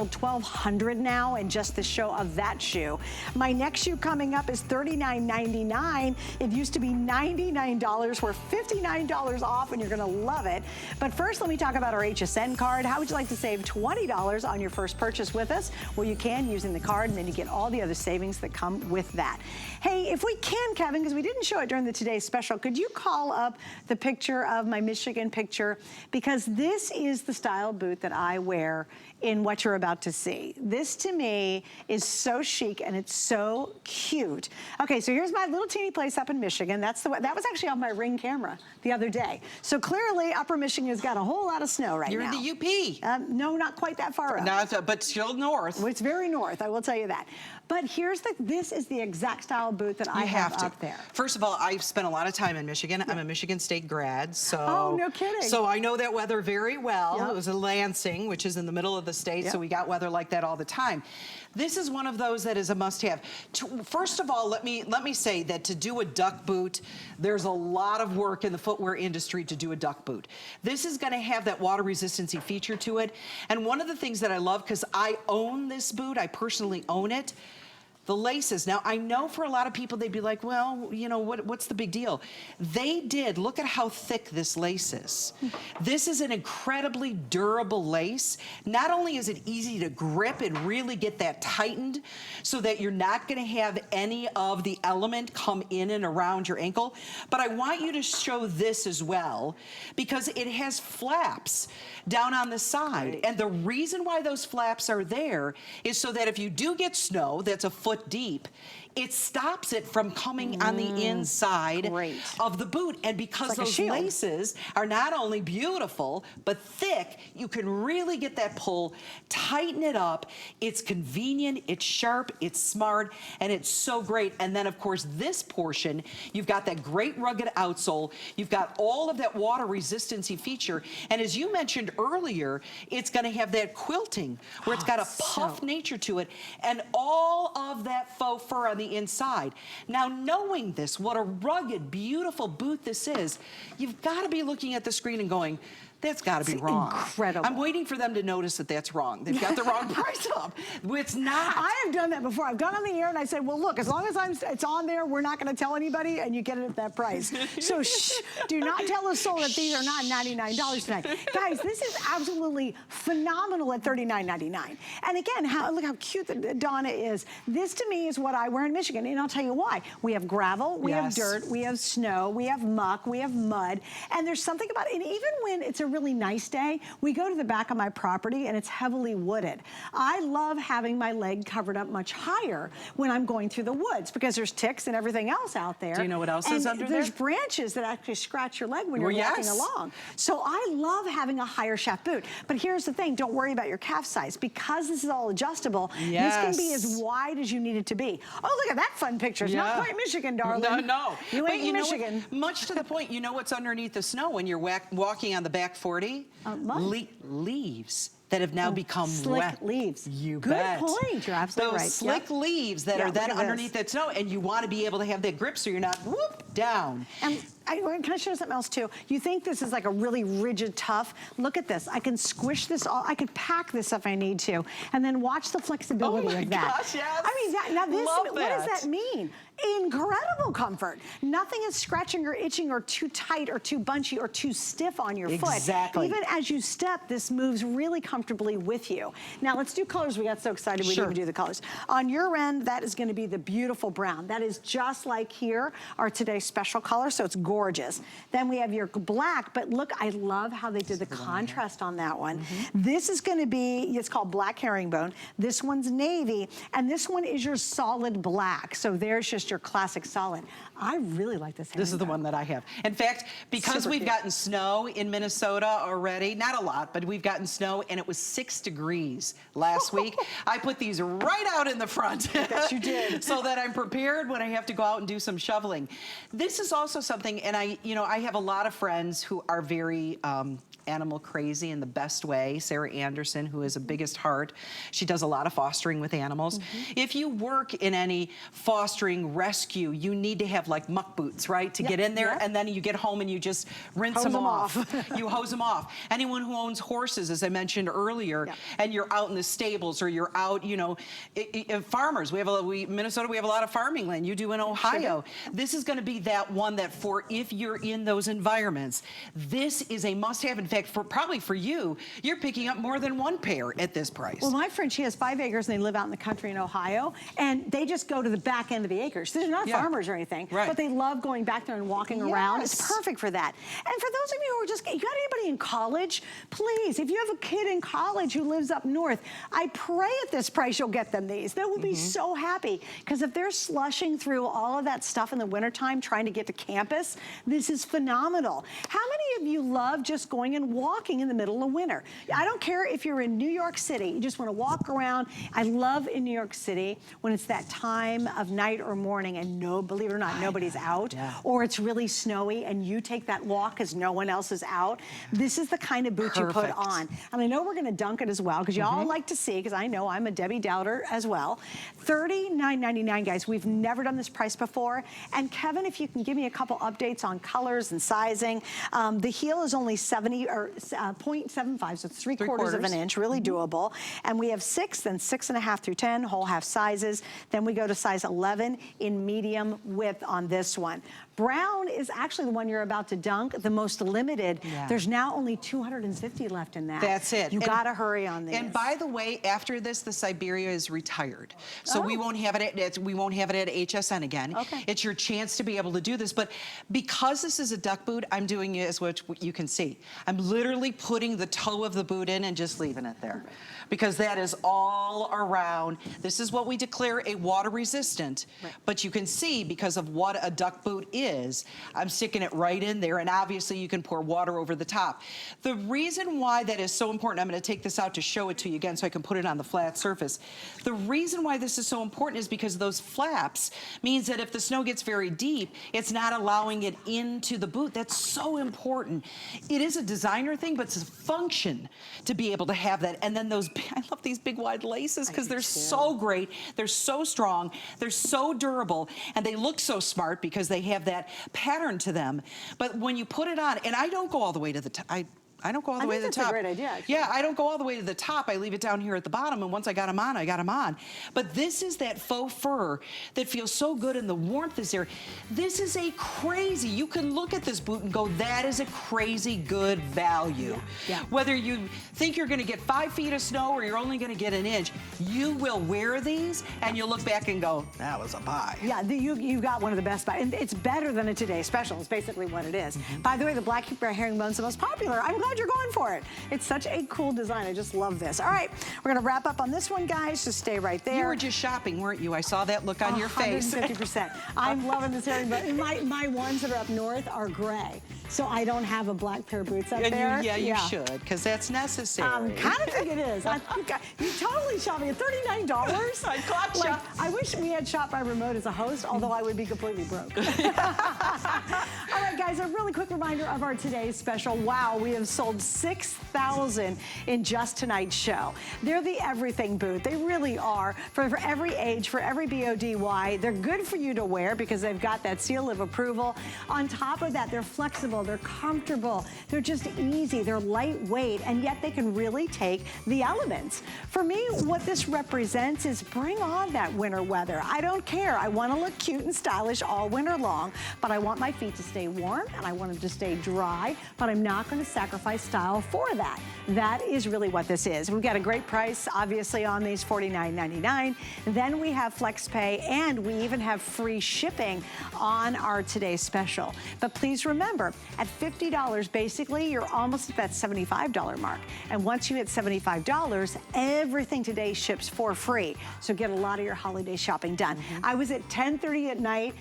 $1,200 now in just the show of that shoe. My next shoe coming up is $39.99. It used to be $99. We're $59 off and you're gonna love it. But first, let me talk about our HSN card. How would you like to save $20 on your first purchase with us? Well, you can using the card, and then you get all the other savings that come with that. Hey, if we can, Kevin, because we didn't show it during the Today's Special, could you call up the picture of my Michigan picture? Because this is the style boot that I wear in what you're about to see. This to me is so chic and it's so cute. Okay, so here's my little teeny place up in Michigan. That was actually on my Ring camera the other day. So clearly Upper Michigan has got a whole lot of snow right now. You're in the UP. No, not quite that far up. No, but still north. Well, it's very north, I will tell you that. But this is the exact style boot that I have up there. First of all, I've spent a lot of time in Michigan. I'm a Michigan State grad, so. Oh, no kidding. So I know that weather very well. Yep. It was in Lansing, which is in the middle of the state, so we got weather like that all the time. This is one of those that is a must-have. First of all, let me say that to do a duck boot, there's a lot of work in the footwear industry to do a duck boot. This is gonna have that water resistancy feature to it. And one of the things that I love, because I own this boot, I personally own it, the laces. Now, I know for a lot of people, they'd be like, well, you know, what's the big deal? They did. Look at how thick this lace is. This is an incredibly durable lace. Not only is it easy to grip and really get that tightened so that you're not gonna have any of the element come in and around your ankle, but I want you to show this as well because it has flaps down on the side. And the reason why those flaps are there is so that if you do get snow that's a foot deep, it stops it from coming on the inside of the boot. And because those laces are not only beautiful, but thick, you can really get that pull, tighten it up. It's convenient, it's sharp, it's smart, and it's so great. And then of course, this portion, you've got that great rugged outsole. You've got all of that water resistancy feature. And as you mentioned earlier, it's gonna have that quilting where it's got a puff nature to it and all of that faux fur on the inside. Now, knowing this, what a rugged, beautiful boot this is, you've got to be looking at the screen and going, that's got to be wrong. Incredible. I'm waiting for them to notice that that's wrong. They've got the wrong price up. It's not. I have done that before. I've gone on the air and I said, well, look, as long as it's on there, we're not going to tell anybody, and you get it at that price. So shh, do not tell a soul that these are not $99 tonight. Guys, this is absolutely phenomenal at $39.99. And again, look how cute that Donna is. This to me is what I wear in Michigan, and I'll tell you why. We have gravel, we have dirt, we have snow, we have muck, we have mud, and there's something about it. And even when it's a really nice day, we go to the back of my property and it's heavily wooded. I love having my leg covered up much higher when I'm going through the woods because there's ticks and everything else out there. Do you know what else is under there? There's branches that actually scratch your leg when you're walking along. So I love having a higher shaft boot. But here's the thing, don't worry about your calf size. Because this is all adjustable, this can be as wide as you need it to be. Oh, look at that fun picture. It's not quite Michigan, darling. No. You ain't in Michigan. Much to the point, you know what's underneath the snow when you're walking on the back 40? Leaves that have now become wet. Slick leaves. You bet. Good point. You're absolutely right. Those slick leaves that are then underneath that snow, and you want to be able to have that grip so you're not whoop down. And can I show you something else too? You think this is like a really rigid, tough. Look at this. I can squish this all. I can pack this if I need to, and then watch the flexibility of that. Oh my gosh, yes. I mean, now this. What does that mean? Incredible comfort. Nothing is scratching or itching or too tight or too bunchy or too stiff on your foot. Exactly. Even as you step, this moves really comfortably with you. Now let's do colors. We got so excited we didn't even do the colors. On your end, that is going to be the beautiful brown. That is just like here, our today's special color, so it's gorgeous. Then we have your black, but look, I love how they did the contrast on that one. This is going to be, it's called black herringbone. This one's navy, and this one is your solid black. So there's just your classic solid. I really like this herringbone. This is the one that I have. In fact, because we've gotten snow in Minnesota already, not a lot, but we've gotten snow, and it was 6 degrees last week. I put these right out in the front. Yes, you did. So that I'm prepared when I have to go out and do some shoveling. This is also something, and I have a lot of friends who are very animal crazy in the best way. Sarah Anderson, who is a biggest heart, she does a lot of fostering with animals. If you work in any fostering rescue, you need to have like muck boots, right? To get in there, and then you get home and you just rinse them off. You hose them off. Anyone who owns horses, as I mentioned earlier, earlier, and you're out in the stables or you're out, you know, farmers. Minnesota, we have a lot of farming land. You do in Ohio. This is going to be that one that for if you're in those environments, this is a must-have. In fact, probably for you, you're picking up more than one pair at this price. Well, my friend, she has 5 acres and they live out in the country in Ohio, and they just go to the back end of the acres. They're not farmers or anything, but they love going back there and walking around. It's perfect for that. And for those of you who are just, you got anybody in college? Please, if you have a kid in college who lives up north, I pray at this price you'll get them these. They will be so happy, because if they're slushing through all of that stuff in the wintertime trying to get to campus, this is phenomenal. How many of you love just going and walking in the middle of winter? I don't care if you're in New York City, you just want to walk around. I love in New York City when it's that time of night or morning and believe it or not, nobody's out, or it's really snowy and you take that walk because no one else is out. This is the kind of boot you put on. And I know we're going to dunk it as well, because you all like to see, because I know I'm a Debbie Doubter as well. $39.99, guys. We've never done this price before. And Kevin, if you can give me a couple updates on colors and sizing. The heel is only 0.75, so it's 3/4 of an inch, really doable. And we have 6, then 6.5 through 10, whole half sizes. Then we go to size 11 in medium width on this one. Brown is actually the one you're about to dunk, the most limited. There's now only 250 left in that. That's it. You gotta hurry on these. And by the way, after this, the Siberia is retired. So we won't have it at HSN again. It's your chance to be able to do this. But because this is a duck boot, I'm doing it as what you can see. I'm literally putting the toe of the boot in and just leaving it there. Because that is all around. This is what we declare a water resistant. But you can see, because of what a duck boot is, I'm sticking it right in there, and obviously you can pour water over the top. The reason why that is so important, I'm going to take this out to show it to you again so I can put it on the flat surface. The reason why this is so important is because those flaps means that if the snow gets very deep, it's not allowing it into the boot. That's so important. It is a designer thing, but it's a function to be able to have that. And then those, I love these big wide laces because they're so great. They're so strong. They're so durable, and they look so smart because they have that pattern to them. But when you put it on, and I don't go all the way to the top. I don't go all the way to the top. That's a great idea, actually. Yeah, I don't go all the way to the top. I leave it down here at the bottom, and once I got them on, I got them on. But this is that faux fur that feels so good, and the warmth is there. This is a crazy, you can look at this boot and go, that is a crazy good value. Whether you think you're gonna get 5 feet of snow or you're only gonna get an inch, you will wear these and you'll look back and go, that was a buy. Yeah, you got one of the best buys. And it's better than a Today Special, is basically what it is. By the way, the black herringbone's the most popular. I'm glad you're going for it. It's such a cool design. I just love this. All right, we're gonna wrap up on this one, guys. Just stay right there. You were just shopping, weren't you? I saw that look on your face. 150%. I'm loving this herringbone. My ones that are up north are gray, so I don't have a black pair of boots up there. You should, because that's necessary. Kind of think it is. You totally shopping at $39. I caught you. I wish we had Shop by Remote as a host, although I would be completely broke. All right, guys, a really quick reminder of our today's special. Wow, we have sold 6,000 in just tonight's show. They're the everything boot. They really are. For every age, for every BODY. They're good for you to wear because they've got that seal of approval. On top of that, they're flexible, they're comfortable, they're just easy, they're lightweight, and yet they can really take the elements. For me, what this represents is bring on that winter weather. I don't care. I want to look cute and stylish all winter long, but I want my feet to stay warm and I want them to stay dry, but I'm not going to sacrifice style for that. That is really what this is. We've got a great price, obviously, on these, $49.99. Then we have flex pay, and we even have free shipping on our today's special. But please remember, at $50, basically, you're almost at that $75 mark. And once you hit $75, everything today ships for free. So get a lot of your holiday shopping done. I was at 10:30 at night.